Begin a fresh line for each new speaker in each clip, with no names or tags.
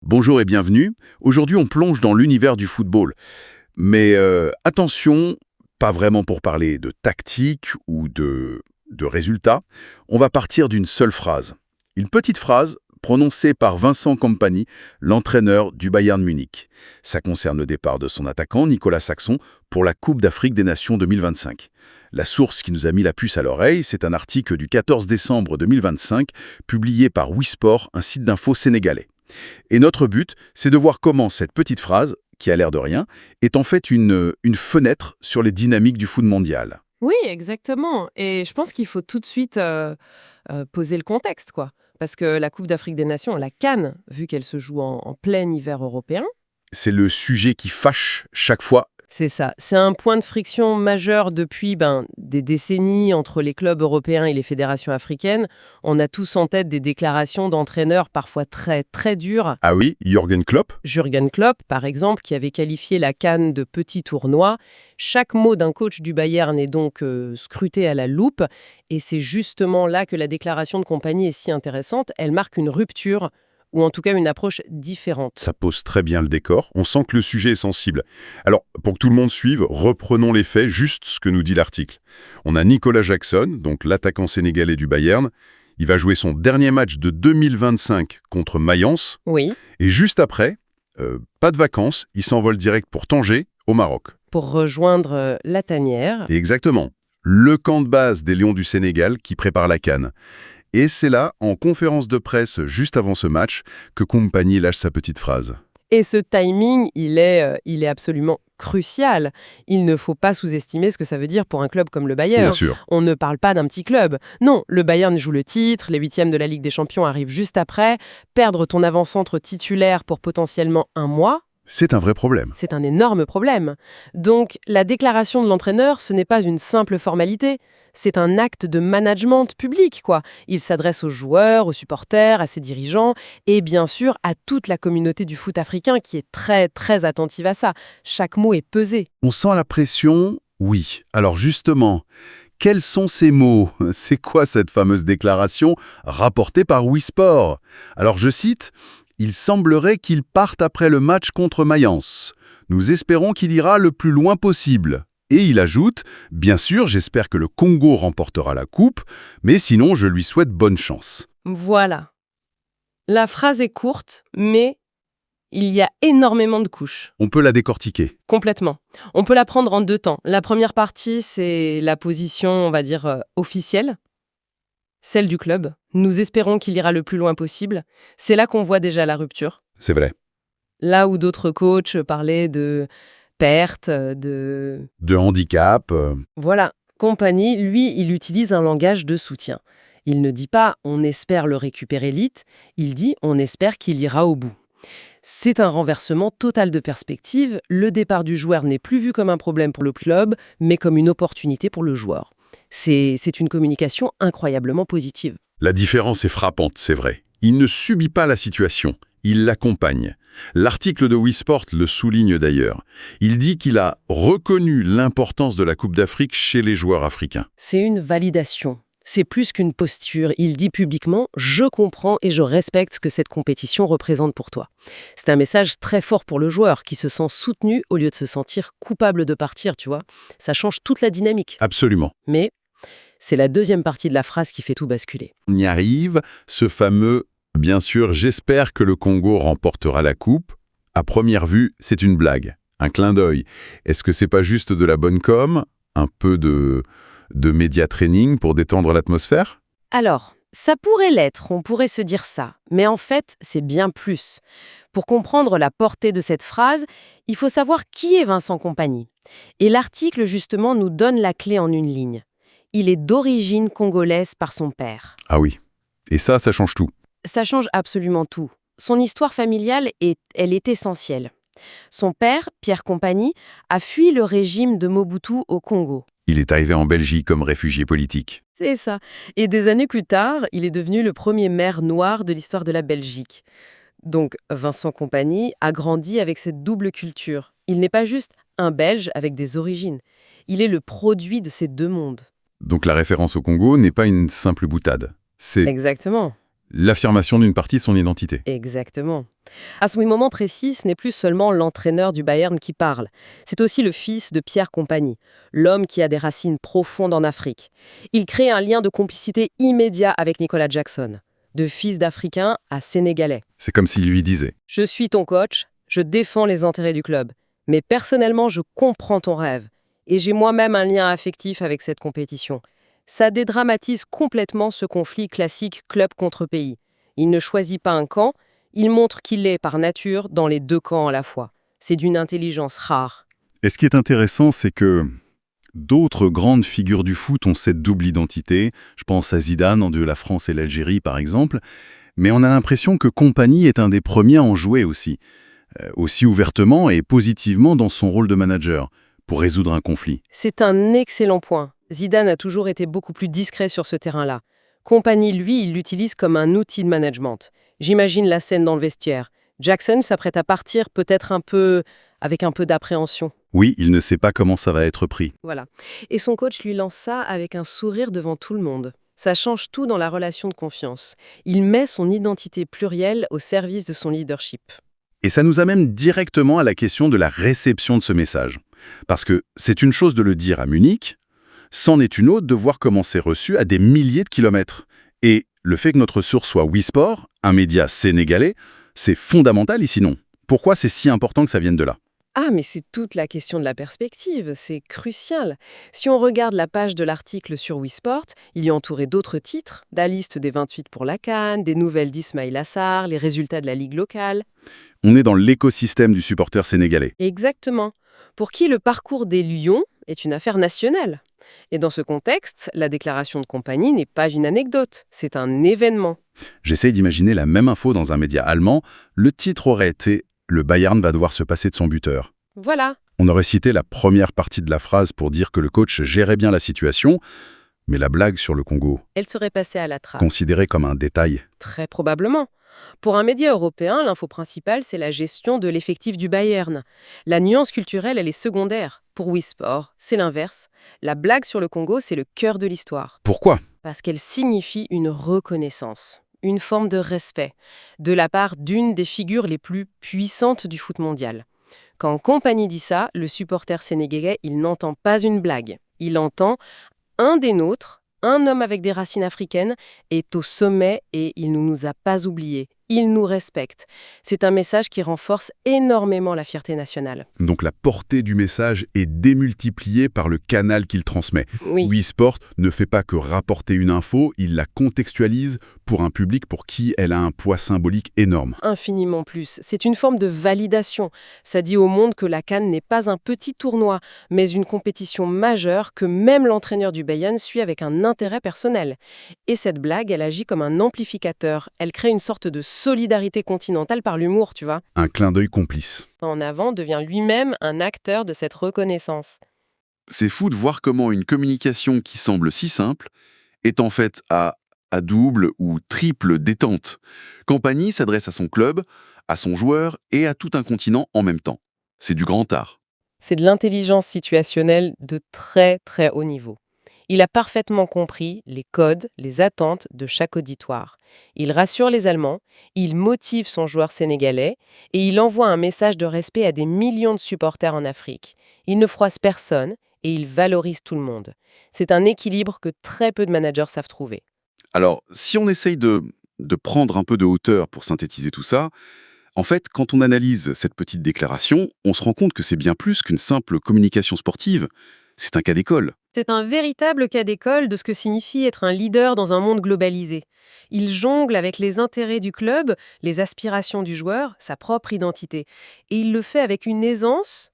Bonjour et bienvenue. Aujourd'hui, on plonge dans l'univers du football. Mais attention, pas vraiment pour parler de tactique ou de résultats. On va partir d'une seule phrase. Une petite phrase prononcée par Vincent Kompany, l'entraîneur du Bayern Munich. Ça concerne le départ de son attaquant, Nicolas Saxon, pour la Coupe d'Afrique des Nations 2025. La source qui nous a mis la puce à l'oreille, c'est un article du 14 décembre 2025, publié par Wisport, un site d'info sénégalais. Et notre but, c'est de voir comment cette petite phrase, qui a l'air de rien, est en fait une fenêtre sur les dynamiques du foot mondial.
Oui, exactement. Et je pense qu'il faut tout de suite poser le contexte, quoi. Parce que la Coupe d'Afrique des Nations, la CAN, vu qu'elle se joue en plein hiver européen,
C'est le sujet qui fâche chaque fois.
c'est ça. C'est un point de friction majeur depuis des décennies entre les clubs européens et les fédérations africaines. On a tous en tête des déclarations d'entraîneurs parfois très, très dures.
Ah oui, Jürgen Klopp.
Jürgen Klopp, par exemple, qui avait qualifié la CAN de petit tournoi. Chaque mot d'un coach du Bayern est donc scruté à la loupe. Et c'est justement là que la déclaration de Kompany est si intéressante. Elle marque une rupture, ou en tout cas une approche différente.
Ça pose très bien le décor. On sent que le sujet est sensible. Alors, pour que tout le monde suive, reprenons les faits, juste ce que nous dit l'article. On a Nicolas Jackson, donc l'attaquant sénégalais du Bayern. Il va jouer son dernier match de 2025 contre Mayence.
Oui,
Et juste après, pas de vacances, il s'envole direct pour Tanger, au Maroc.
pour rejoindre la tanière.
Et exactement, le camp de base des Lions du Sénégal qui prépare la CAN. Et c'est là, en conférence de presse juste avant ce match, que Kompany lâche sa petite phrase.
Et ce timing, il est absolument crucial. Il ne faut pas sous-estimer ce que ça veut dire pour un club comme le
Bien
Bayern.
sûr.
On ne parle pas d'un petit club. Non, le Bayern joue le titre, les huitièmes de la Ligue des Champions arrivent juste après. Perdre ton avant-centre titulaire pour potentiellement un mois,
C'est un vrai problème.
c'est un énorme problème. Donc, la déclaration de l'entraîneur, ce n'est pas une simple formalité. C'est un acte de management public, quoi. Il s'adresse aux joueurs, aux supporters, à ses dirigeants et bien sûr à toute la communauté du foot africain qui est très, très attentive à ça. Chaque mot est pesé.
On sent la pression? Oui. Alors justement, quels sont ces mots? C'est quoi cette fameuse déclaration rapportée par Wisport? Alors je cite, « Il semblerait qu'il parte après le match contre Mayence. Nous espérons qu'il ira le plus loin possible. » Et il ajoute, « Bien sûr, j'espère que le Congo remportera la coupe, mais sinon je lui souhaite bonne chance.
Voilà. La phrase est courte, mais il y a énormément de couches. »
On peut la décortiquer.
Complètement. On peut la prendre en deux temps. La première partie, c'est la position, on va dire, officielle, celle du club. Nous espérons qu'il ira le plus loin possible. C'est là qu'on voit déjà la rupture.
C'est vrai.
Là où d'autres coachs parlaient de perte, de...
De handicap,
Voilà. Kompany, lui, il utilise un langage de soutien. Il ne dit pas « on espère le récupérer vite », il dit « on espère qu'il ira au bout ». C'est un renversement total de perspective. Le départ du joueur n'est plus vu comme un problème pour le club, mais comme une opportunité pour le joueur. C'est une communication incroyablement positive.
La différence est frappante, c'est vrai. Il ne subit pas la situation, il l'accompagne. L'article de Wisport le souligne d'ailleurs. Il dit qu'il a reconnu l'importance de la Coupe d'Afrique chez les joueurs africains.
C'est une validation. C'est plus qu'une posture. Il dit publiquement « je comprends et je respecte ce que cette compétition représente pour toi ». C'est un message très fort pour le joueur qui se sent soutenu au lieu de se sentir coupable de partir, tu vois. Ça change toute la dynamique.
Absolument.
Mais c'est la deuxième partie de la phrase qui fait tout basculer.
On y arrive, ce fameux « bien sûr, j'espère que le Congo remportera la coupe ». À première vue, c'est une blague, un clin d'œil. Est-ce que c'est pas juste de la bonne com, un peu de média training pour détendre l'atmosphère?
Alors, ça pourrait l'être, on pourrait se dire ça. Mais en fait, c'est bien plus. Pour comprendre la portée de cette phrase, il faut savoir qui est Vincent Kompany. Et l'article, justement, nous donne la clé en une ligne. Il est d'origine congolaise par son père.
Ah oui. Et ça change tout.
Ça change absolument tout. Son histoire familiale, elle est essentielle. Son père, Pierre Kompany, a fui le régime de Mobutu au Congo.
Il est arrivé en Belgique comme réfugié politique.
C'est ça. Et des années plus tard, il est devenu le premier maire noir de l'histoire de la Belgique. Donc, Vincent Kompany a grandi avec cette double culture. Il n'est pas juste un Belge avec des origines. Il est le produit de ces deux mondes.
Donc la référence au Congo n'est pas une simple boutade. C'est
Exactement.
l'affirmation d'une partie de son identité.
Exactement. À ce moment précis, ce n'est plus seulement l'entraîneur du Bayern qui parle. C'est aussi le fils de Pierre Compagnie, l'homme qui a des racines profondes en Afrique. Il crée un lien de complicité immédiat avec Nicolas Jackson, de fils d'Africain à Sénégalais.
C'est comme s'il lui disait.
Je suis ton coach, je défends les intérêts du club, mais personnellement, je comprends ton rêve. Et j'ai moi-même un lien affectif avec cette compétition. Ça dédramatise complètement ce conflit classique club contre pays. Il ne choisit pas un camp, il montre qu'il est par nature dans les deux camps à la fois. C'est d'une intelligence rare.
Et ce qui est intéressant, c'est que d'autres grandes figures du foot ont cette double identité. Je pense à Zidane en de la France et l'Algérie, par exemple. Mais on a l'impression que Compagnie est un des premiers à en jouer aussi. Aussi ouvertement et positivement dans son rôle de manager, pour résoudre un conflit.
C'est un excellent point. Zidane a toujours été beaucoup plus discret sur ce terrain-là. Compagnie, lui, il l'utilise comme un outil de management. J'imagine la scène dans le vestiaire. Jackson s'apprête à partir peut-être avec un peu d'appréhension.
Oui, il ne sait pas comment ça va être pris.
Voilà. Et son coach lui lance ça avec un sourire devant tout le monde. Ça change tout dans la relation de confiance. Il met son identité plurielle au service de son leadership.
Et ça nous amène directement à la question de la réception de ce message. Parce que c'est une chose de le dire à Munich, c'en est une autre de voir comment c'est reçu à des milliers de kilomètres. Et le fait que notre source soit WeSport, un média sénégalais, c'est fondamental ici non. Pourquoi c'est si important que ça vienne de là ?
Ah, mais c'est toute la question de la perspective, c'est crucial. Si on regarde la page de l'article sur WeSport, il y est entouré d'autres titres, la liste des 28 pour la CAN, des nouvelles d'Ismaïl Assar, les résultats de la ligue locale.
On est dans l'écosystème du supporter sénégalais.
Exactement. Pour qui le parcours des Lions est une affaire nationale. Et dans ce contexte, la déclaration de Compagnie n'est pas une anecdote, c'est un événement.
J'essaye d'imaginer la même info dans un média allemand. Le titre aurait été « Le Bayern va devoir se passer de son buteur ».
Voilà.
On aurait cité la première partie de la phrase pour dire que le coach gérait bien la situation, mais la blague sur le Congo,
Elle serait passée à la trappe.
considérée comme un détail.
Très probablement. Pour un média européen, l'info principale, c'est la gestion de l'effectif du Bayern. La nuance culturelle, elle est secondaire. Pour WeSport, c'est l'inverse. La blague sur le Congo, c'est le cœur de l'histoire.
Pourquoi ?
Parce qu'elle signifie une reconnaissance, une forme de respect, de la part d'une des figures les plus puissantes du foot mondial. Quand Compagnie dit ça, le supporter sénégalais, il n'entend pas une blague. Il entend un des nôtres, un homme avec des racines africaines, est au sommet et il ne nous a pas oubliés. Il nous respecte. C'est un message qui renforce énormément la fierté nationale.
Donc la portée du message est démultipliée par le canal qu'il transmet.
Oui.
WeSport ne fait pas que rapporter une info, il la contextualise pour un public pour qui elle a un poids symbolique énorme.
Infiniment plus. C'est une forme de validation. Ça dit au monde que la CAN n'est pas un petit tournoi, mais une compétition majeure que même l'entraîneur du Bayern suit avec un intérêt personnel. Et cette blague, elle agit comme un amplificateur. Elle crée une sorte de solidarité continentale par l'humour, tu vois.
Un clin d'œil complice.
En avant devient lui-même un acteur de cette reconnaissance.
C'est fou de voir comment une communication qui semble si simple est en fait à double ou triple détente. Compagnie s'adresse à son club, à son joueur et à tout un continent en même temps. C'est du grand art.
C'est de l'intelligence situationnelle de très très haut niveau. Il a parfaitement compris les codes, les attentes de chaque auditoire. Il rassure les Allemands, il motive son joueur sénégalais et il envoie un message de respect à des millions de supporters en Afrique. Il ne froisse personne et il valorise tout le monde. C'est un équilibre que très peu de managers savent trouver.
Alors, si on essaye de prendre un peu de hauteur pour synthétiser tout ça, en fait, quand on analyse cette petite déclaration, on se rend compte que c'est bien plus qu'une simple communication sportive. C'est un cas d'école.
C'est un véritable cas d'école de ce que signifie être un leader dans un monde globalisé. Il jongle avec les intérêts du club, les aspirations du joueur, sa propre identité. Et il le fait avec une aisance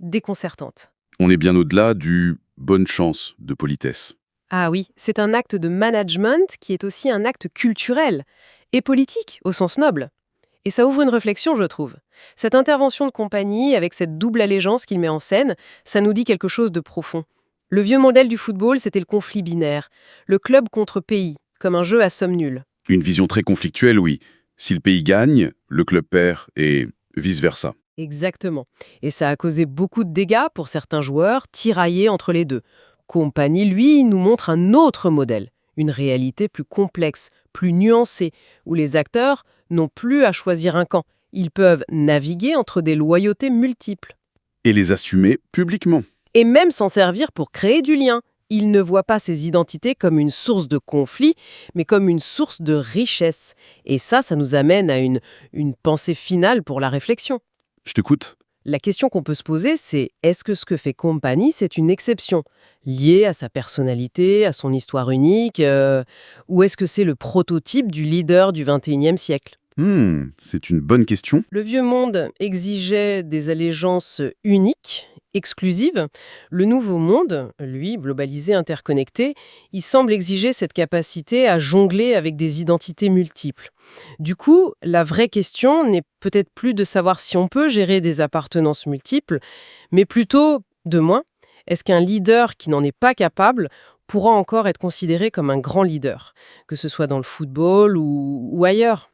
déconcertante.
On est bien au-delà du « bonne chance » de politesse.
Ah oui, c'est un acte de management qui est aussi un acte culturel et politique au sens noble. Et ça ouvre une réflexion, je trouve. Cette intervention de Compagnie, avec cette double allégeance qu'il met en scène, ça nous dit quelque chose de profond. Le vieux modèle du football, c'était le conflit binaire. Le club contre pays, comme un jeu à somme nulle.
Une vision très conflictuelle, oui. Si le pays gagne, le club perd et vice-versa.
Exactement. Et ça a causé beaucoup de dégâts pour certains joueurs, tiraillés entre les deux. Compagnie, lui, nous montre un autre modèle. une réalité plus complexe, plus nuancée, où les acteurs n'ont plus à choisir un camp. Ils peuvent naviguer entre des loyautés multiples.
Et les assumer publiquement.
Et même s'en servir pour créer du lien. Ils ne voient pas ces identités comme une source de conflit, mais comme une source de richesse. Et ça nous amène à une pensée finale pour la réflexion.
Je t'écoute.
La question qu'on peut se poser, c'est est-ce que ce que fait Company, c'est une exception, liée à sa personnalité, à son histoire unique, ou est-ce que c'est le prototype du leader du XXIe siècle?
C'est une bonne question.
Le vieux monde exigeait des allégeances uniques, exclusives. Le nouveau monde, lui, globalisé, interconnecté, il semble exiger cette capacité à jongler avec des identités multiples. Du coup, la vraie question n'est peut-être plus de savoir si on peut gérer des appartenances multiples, mais plutôt, de moins, est-ce qu'un leader qui n'en est pas capable pourra encore être considéré comme un grand leader, que ce soit dans le football ou ailleurs?